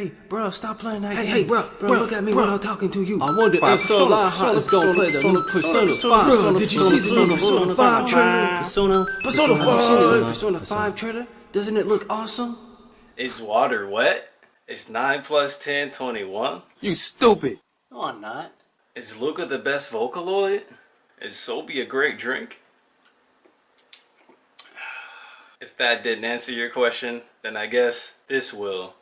Hey, bro, stop playing that game. Hey, bro, look at me when I'm talking to you. I wonder if Sir-lionhart is gonna play the new Persona 5. Bro, did you see the new Persona 5 trailer? Persona 5 trailer? Doesn't it look awesome? Is water wet? Is 9 plus 10 21? You stupid. No, I'm not. Is Luca the best Vocaloid? Is Sobe a great drink? If that didn't answer your question, then I guess this will.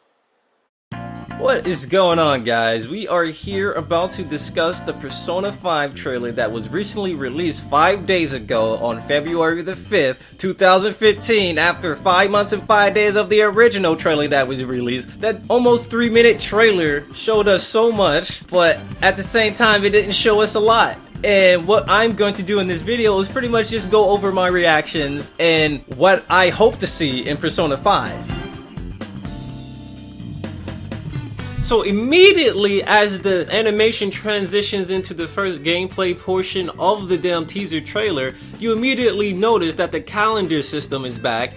What is going on, guys? We are here about to discuss the Persona 5 trailer that was recently released 5 days ago on February the 5th, 2015, after 5 months and 5 days of the original trailer that was released. That almost 3-minute trailer showed us so much, but at the same time, it didn't show us a lot. And what I'm going to do in this video is pretty much just go over my reactions and what I hope to see in Persona 5. So immediately as the animation transitions into the first gameplay portion of the damn teaser trailer, you immediately notice that the calendar system is back.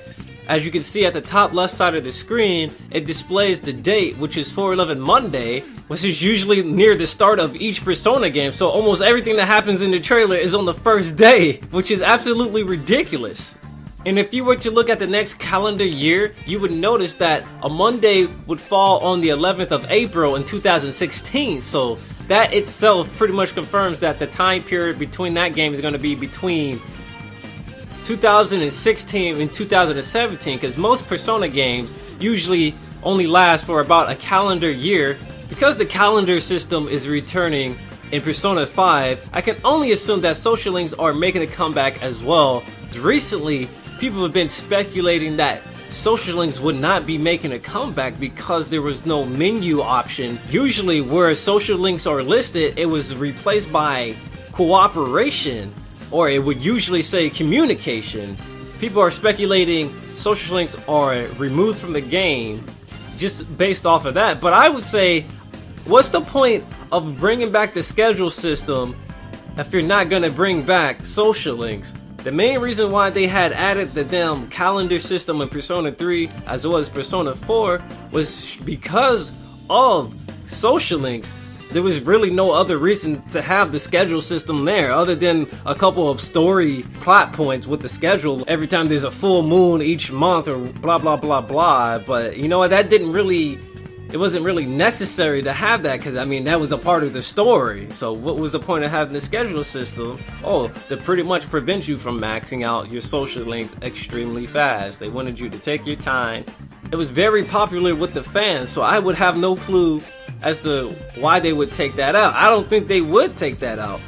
As you can see at the top left side of the screen, it displays the date, which is 4/11 Monday, which is usually near the start of each Persona game. So almost everything that happens in the trailer is on the first day, which is absolutely ridiculous. And if you were to look at the next calendar year, you would notice that a Monday would fall on the 11th of April in 2016. So that itself pretty much confirms that the time period between that game is going to be between 2016 and 2017, because most Persona games usually only last for about a calendar year. Because the calendar system is returning in Persona 5, I can only assume that social links are making a comeback as well. Recently, people have been speculating that social links would not be making a comeback because there was no menu option. Usually where social links are listed, it was replaced by cooperation, or it would usually say communication. People are speculating social links are removed from the game just based off of that. But I would say, what's the point of bringing back the schedule system if you're not going to bring back social links? The main reason why they had added the damn calendar system in Persona 3 as well as Persona 4 was because of social links. There was really no other reason to have the schedule system there other than a couple of story plot points with the schedule every time there's a full moon each month or blah blah blah blah. But you know what, it wasn't really necessary to have that, because I mean that was a part of the story. So what was the point of having the schedule system? Oh, to pretty much prevent you from maxing out your social links extremely fast. They wanted you to take your time. It was very popular with the fans, so I would have no clue as to why they would take that out. I don't think they would take that out.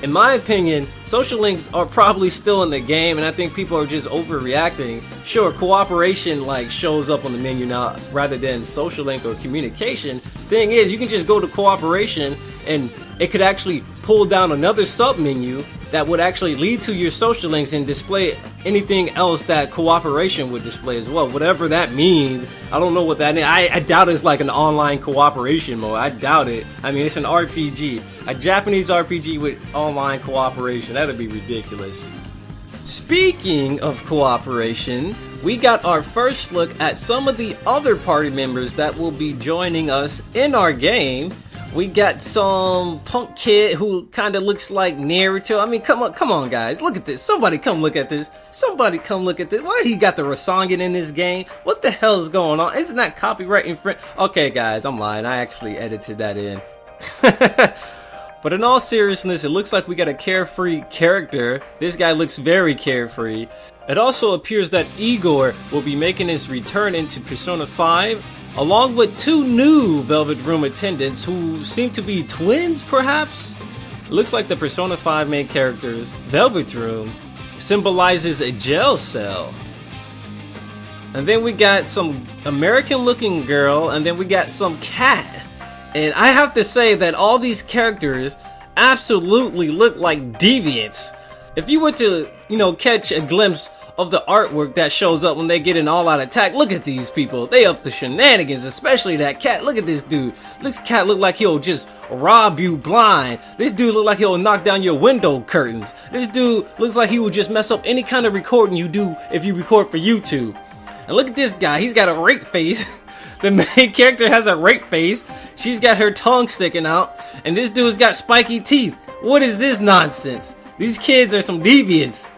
In my opinion, social links are probably still in the game, and I think people are just overreacting. Sure, cooperation like shows up on the menu now rather than social link or communication. Thing is, you can just go to cooperation and it could actually pull down another sub menu that would actually lead to your social links and display anything else that cooperation would display as well. Whatever that means, I don't know what that means. I doubt it's like an online cooperation mode. I doubt it. I mean, it's an RPG. A Japanese RPG with online cooperation. That'd be ridiculous. Speaking of cooperation, we got our first look at some of the other party members that will be joining us in our game. We got some punk kid who kind of looks like Naruto. I mean, come on, guys. Look at this. Somebody come look at this. Somebody come look at this. Why he got the Rasengan in this game? What the hell is going on? Isn't that copyright infringement? Okay, guys, I'm lying. I actually edited that in. But in all seriousness, it looks like we got a carefree character. This guy looks very carefree. It also appears that Igor will be making his return into Persona 5, along with 2 new Velvet Room attendants who seem to be twins, perhaps? It looks like the Persona 5 main characters, Velvet Room, symbolizes a jail cell. And then we got some American-looking girl, and then we got some cat. And I have to say that all these characters absolutely look like deviants. If you were to, catch a glimpse of the artwork that shows up when they get an all-out attack, look at these people. They up to shenanigans, especially that cat. Look at this dude. This cat look like he'll just rob you blind. This dude look like he'll knock down your window curtains. This dude looks like he would just mess up any kind of recording you do if you record for YouTube. And look at this guy. He's got a rape face. The main character has a rape face. She's got her tongue sticking out. And this dude's got spiky teeth. What is this nonsense? These kids are some deviants.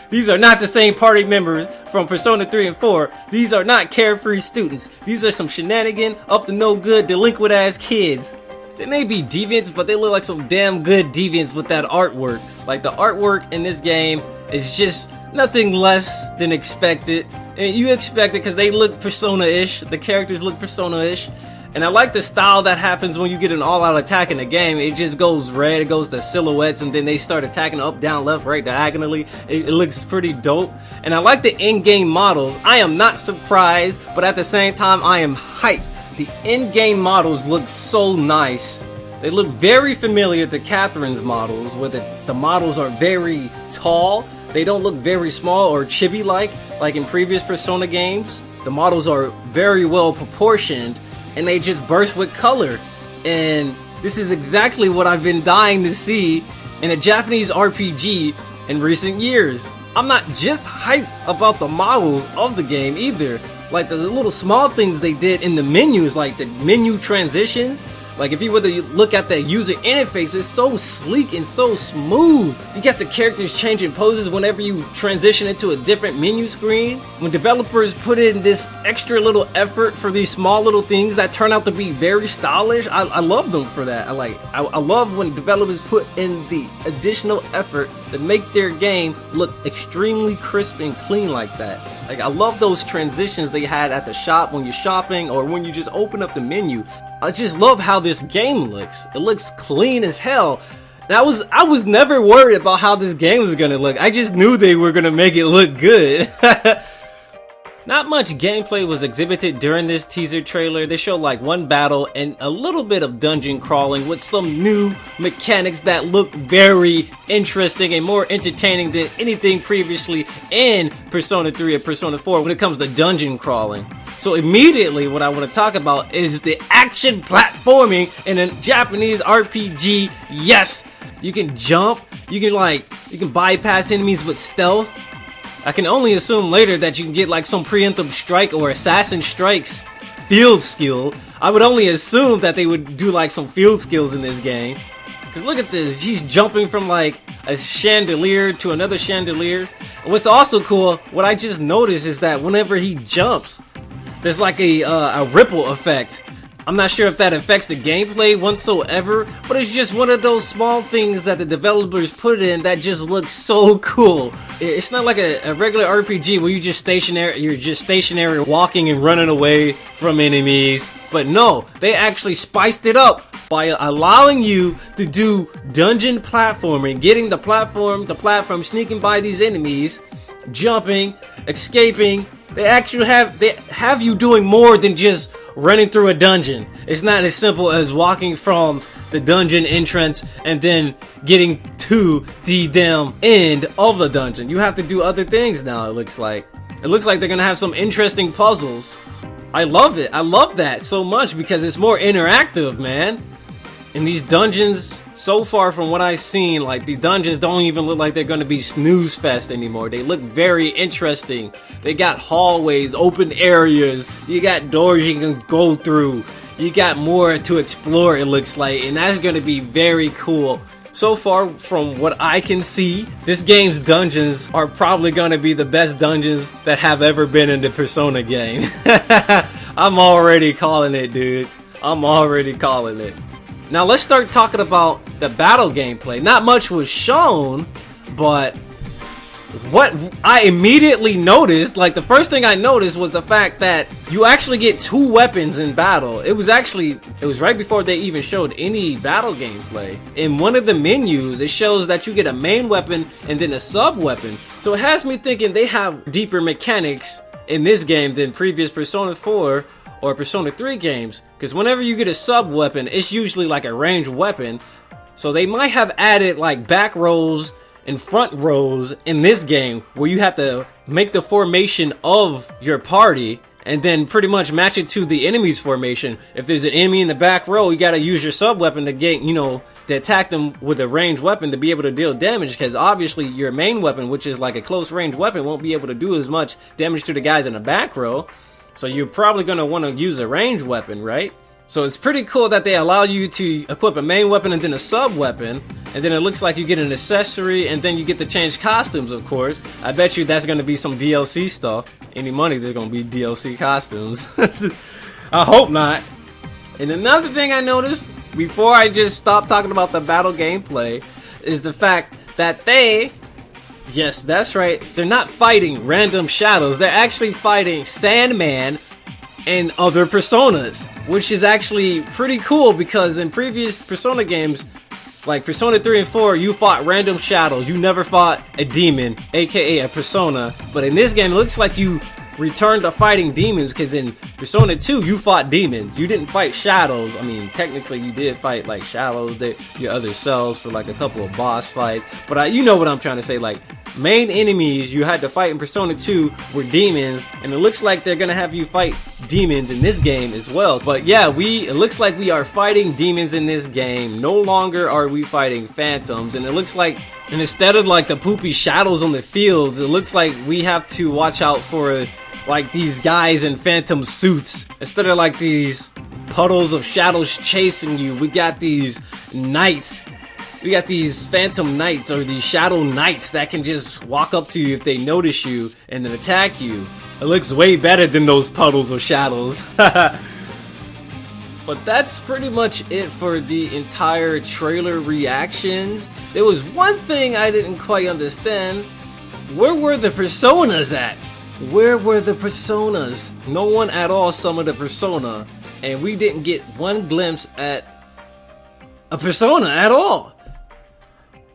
These are not the same party members from Persona 3 and 4. These are not carefree students. These are some shenanigan, up to no good, delinquent ass kids. They may be deviants, but they look like some damn good deviants with that artwork. Like, the artwork in this game is just nothing less than expected. And you expect it because they look Persona-ish. The characters look Persona-ish. And I like the style that happens when you get an all-out attack in the game. It just goes red, it goes to silhouettes, and then they start attacking up, down, left, right, diagonally. It looks pretty dope. And I like the in-game models. I am not surprised, but at the same time, I am hyped. The in-game models look so nice. They look very familiar to Catherine's models, where the models are very tall. They don't look very small or chibi-like in previous Persona games. The models are very well proportioned, and they just burst with color. And this is exactly what I've been dying to see in a Japanese RPG in recent years. I'm not just hyped about the models of the game either. Like the little small things they did in the menus, like the menu transitions. Like if you were to look at the user interface, it's so sleek and so smooth. You got the characters changing poses whenever you transition into a different menu screen. When developers put in this extra little effort for these small little things that turn out to be very stylish, I love them for that. I love when developers put in the additional effort to make their game look extremely crisp and clean like that. Like, I love those transitions they had at the shop when you're shopping or when you just open up the menu. I just love how this game looks. It looks clean as hell. And I was never worried about how this game was gonna look. I just knew they were gonna make it look good. Not much gameplay was exhibited during this teaser trailer. They showed like one battle and a little bit of dungeon crawling with some new mechanics that look very interesting and more entertaining than anything previously in Persona 3 or Persona 4 when it comes to dungeon crawling. So immediately what I want to talk about is the action platforming in a Japanese RPG. Yes, you can jump, you can bypass enemies with stealth. I can only assume later that you can get like some preemptive strike or assassin strikes field skill. I would only assume that they would do like some field skills in this game. Cause look at this, he's jumping from like a chandelier to another chandelier. And what's also cool, what I just noticed is that whenever he jumps, there's like a ripple effect. I'm not sure if that affects the gameplay whatsoever, but it's just one of those small things that the developers put in that just looks so cool. It's not like a regular RPG where you're just stationary walking and running away from enemies. But no, they actually spiced it up by allowing you to do dungeon platforming, getting the platform, sneaking by these enemies, jumping, escaping. They actually have you doing more than just running through a dungeon. It's not as simple as walking from the dungeon entrance and then getting to the damn end of the dungeon. You have to do other things now, it looks like. It looks like they're gonna have some interesting puzzles. I love it. I love that so much because it's more interactive, man. In these dungeons, so far from what I've seen, like the dungeons don't even look like they're gonna be snooze fest anymore. They look very interesting. They got hallways, open areas, you got doors you can go through, you got more to explore, it looks like, and that's gonna be very cool. So far from what I can see, this game's dungeons are probably gonna be the best dungeons that have ever been in the Persona game. I'm already calling it, dude. I'm already calling it. Now let's start talking about the battle gameplay. Not much was shown, but what I immediately noticed, like the first thing I noticed was the fact that you actually get two weapons in battle. It was right before they even showed any battle gameplay. In one of the menus, it shows that you get a main weapon and then a sub weapon. So it has me thinking they have deeper mechanics in this game than previous Persona 4 or Persona 3 games. Because whenever you get a sub weapon, it's usually like a ranged weapon. So they might have added like back rows and front rows in this game where you have to make the formation of your party and then pretty much match it to the enemy's formation. If there's an enemy in the back row, you gotta use your sub weapon to get, to attack them with a ranged weapon to be able to deal damage, because obviously your main weapon, which is like a close range weapon, won't be able to do as much damage to the guys in the back row. So you're probably going to want to use a ranged weapon, right? So it's pretty cool that they allow you to equip a main weapon and then a sub weapon, and then it looks like you get an accessory, and then you get to change costumes, of course. I bet you that's going to be some DLC stuff. Any money, there's going to be DLC costumes. I hope not. And another thing I noticed, before I just stop talking about the battle gameplay, is the fact that yes, that's right, they're not fighting random shadows, they're actually fighting Sandman and other personas, which is actually pretty cool because in previous Persona games, like Persona 3 and 4, you fought random shadows, you never fought a demon, aka a persona, but in this game it looks like you returned to fighting demons, because in Persona 2 you fought demons, you didn't fight shadows. I mean, technically you did fight like shadows, your other selves, for like a couple of boss fights, but you know what I'm trying to say, like main enemies you had to fight in Persona 2 were demons, and it looks like they're gonna have you fight demons in this game as well. But yeah, it looks like we are fighting demons in this game. No longer are we fighting phantoms, and it looks like, and instead of like the poopy shadows on the fields, it looks like we have to watch out for like these guys in phantom suits. Instead of like these puddles of shadows chasing you, we got these knights. We got these phantom knights, or these shadow knights, that can just walk up to you if they notice you and then attack you. It looks way better than those puddles of shadows. But that's pretty much it for the entire trailer reactions. There was one thing I didn't quite understand. Where were the personas at? Where were the personas? No one at all summoned a persona, and we didn't get one glimpse at a persona at all.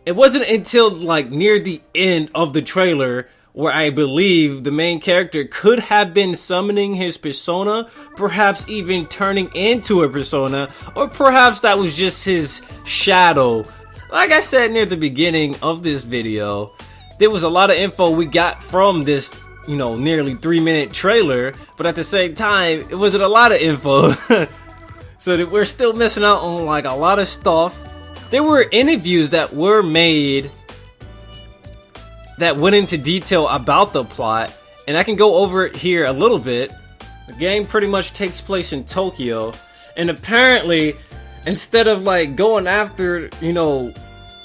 It wasn't until like near the end of the trailer where I believe the main character could have been summoning his persona, perhaps even turning into a persona, or perhaps that was just his shadow. Like I said near the beginning of this video, there was a lot of info we got from this, you know, nearly 3-minute trailer, but at the same time, it wasn't a lot of info. So that we're still missing out on like a lot of stuff. There were interviews that were made that went into detail about the plot, and I can go over it here a little bit. The game pretty much takes place in Tokyo, and apparently, instead of like going after, you know,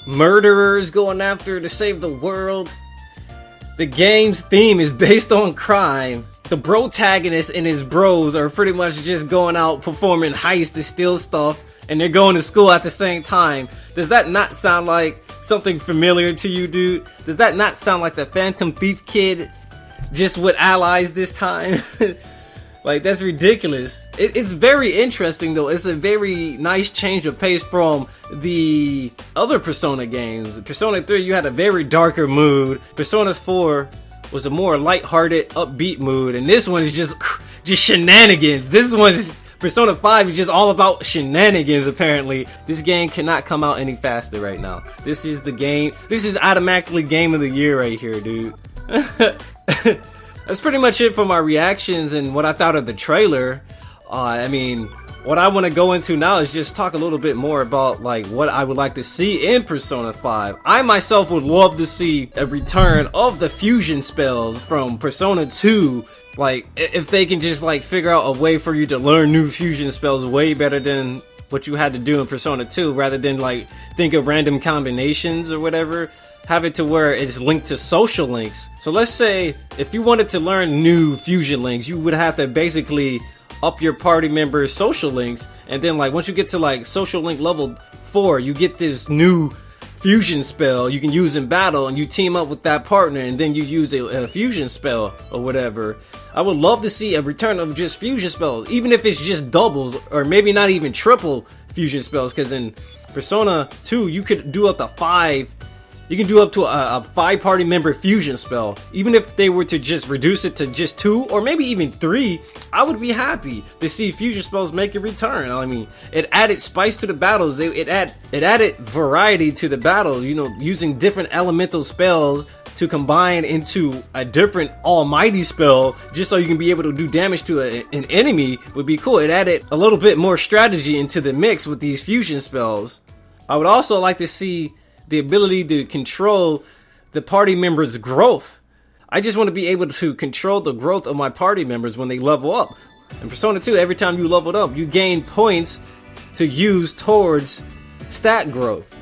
murderers, going after to save the world, the game's theme is based on crime. The protagonist and his bros are pretty much just going out performing heists to steal stuff, and they're going to school at the same time. Does that not sound like something familiar to you, dude? Does that not sound like the Phantom Thief kid, just with allies this time? Like, that's ridiculous. It's very interesting, though. It's a very nice change of pace from the other Persona games. Persona 3, you had a very darker mood. Persona 4 was a more lighthearted, upbeat mood, and this one is just shenanigans. This one's Persona 5 is just all about shenanigans, apparently. This game cannot come out any faster right now. This is the game. This is automatically game of the year right here, dude. That's pretty much it for my reactions and what I thought of the trailer. I mean, what I want to go into now is just talk a little bit more about like what I would like to see in Persona 5. I myself would love to see a return of the fusion spells from Persona 2. Like, if they can just like figure out a way for you to learn new fusion spells way better than what you had to do in Persona 2, rather than like think of random combinations or whatever. Have it to where it's linked to social links. So let's say if you wanted to learn new fusion links, you would have to basically up your party members' social links, and then like once you get to like social link level 4, you get this new fusion spell you can use in battle, and you team up with that partner, and then you use a fusion spell or whatever. I would love to see a return of just fusion spells, even if it's just doubles or maybe not even triple fusion spells, because in Persona 2 you could do up to 5. You can do up to a 5-party member fusion spell. Even if they were to just reduce it to just 2 or maybe even 3, I would be happy to see fusion spells make a return. I mean, it added spice to the battles. It added variety to the battle. You know, using different elemental spells to combine into a different almighty spell just so you can be able to do damage to an enemy would be cool. It added a little bit more strategy into the mix with these fusion spells. I would also like to see the ability to control the party members' growth. I just want to be able to control the growth of my party members when they level up. In Persona 2, every time you leveled up, you gain points to use towards stat growth.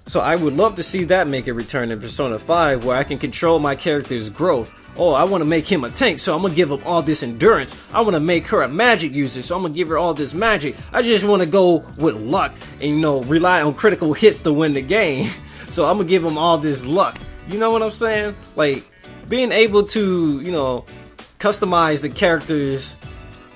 So I would love to see that make a return in Persona 5, where I can control my character's growth. Oh, I want to make him a tank, so I'm going to give him all this endurance. I want to make her a magic user, so I'm going to give her all this magic. I just want to go with luck and, you know, rely on critical hits to win the game. So I'm going to give him all this luck. You know what I'm saying? Like, being able to, you know, customize the characters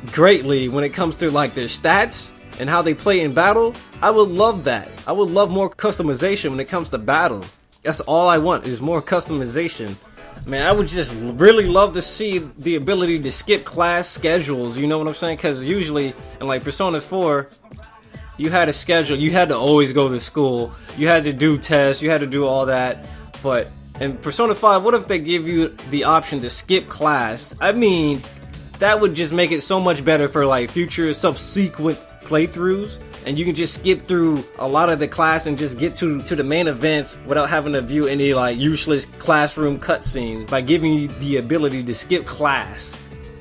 greatly when it comes to, like, their stats and how they play in battle, I would love that. I would love more customization when it comes to battle. That's all I want, is more customization. Man, I would just really love to see the ability to skip class schedules, you know what I'm saying? Because usually in like Persona 4, you had a schedule, you had to always go to school, you had to do tests, you had to do all that. But in Persona 5, what if they give you the option to skip class? I mean, that would just make it so much better for like future subsequent playthroughs, and you can just skip through a lot of the class and just get to the main events without having to view any like useless classroom cutscenes by giving you the ability to skip class.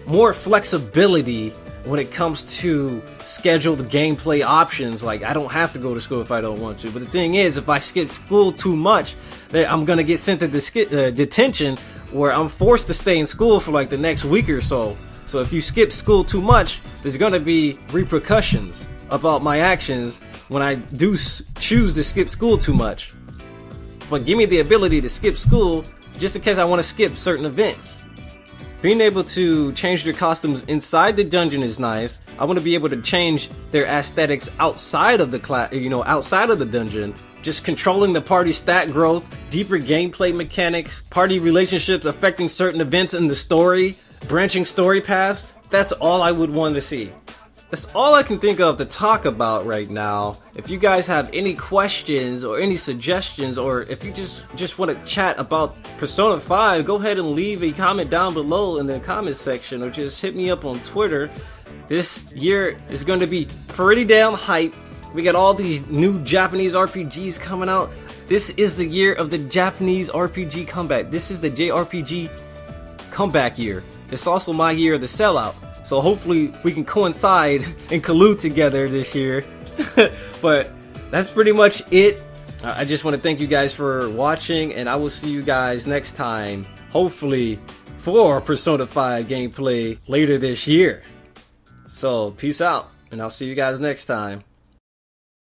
More flexibility when it comes to scheduled gameplay options. Like, I don't have to go to school if I don't want to, but the thing is, if I skip school too much, I'm gonna get sent to detention, where I'm forced to stay in school for like the next week or so. So if you skip school too much, there's gonna be repercussions about my actions when I do choose to skip school too much. But give me the ability to skip school just in case I want to skip certain events. Being able to change their costumes inside the dungeon is nice. I want to be able to change their aesthetics outside of the outside of the dungeon. Just controlling the party stat growth, deeper gameplay mechanics, party relationships affecting certain events in the story, branching story paths. That's all I would want to see. That's all I can think of to talk about right now. If you guys have any questions or any suggestions, or if you just want to chat about Persona 5, go ahead and leave a comment down below in the comment section, or just hit me up on Twitter. This year is going to be pretty damn hype. We got all these new Japanese RPGs coming out. This is the year of the Japanese RPG comeback. This is the JRPG comeback year. It's also my year of the sellout. So hopefully we can coincide and collude together this year. But that's pretty much it. I just want to thank you guys for watching, and I will see you guys next time, hopefully for Persona 5 gameplay later this year. So peace out, and I'll see you guys next time.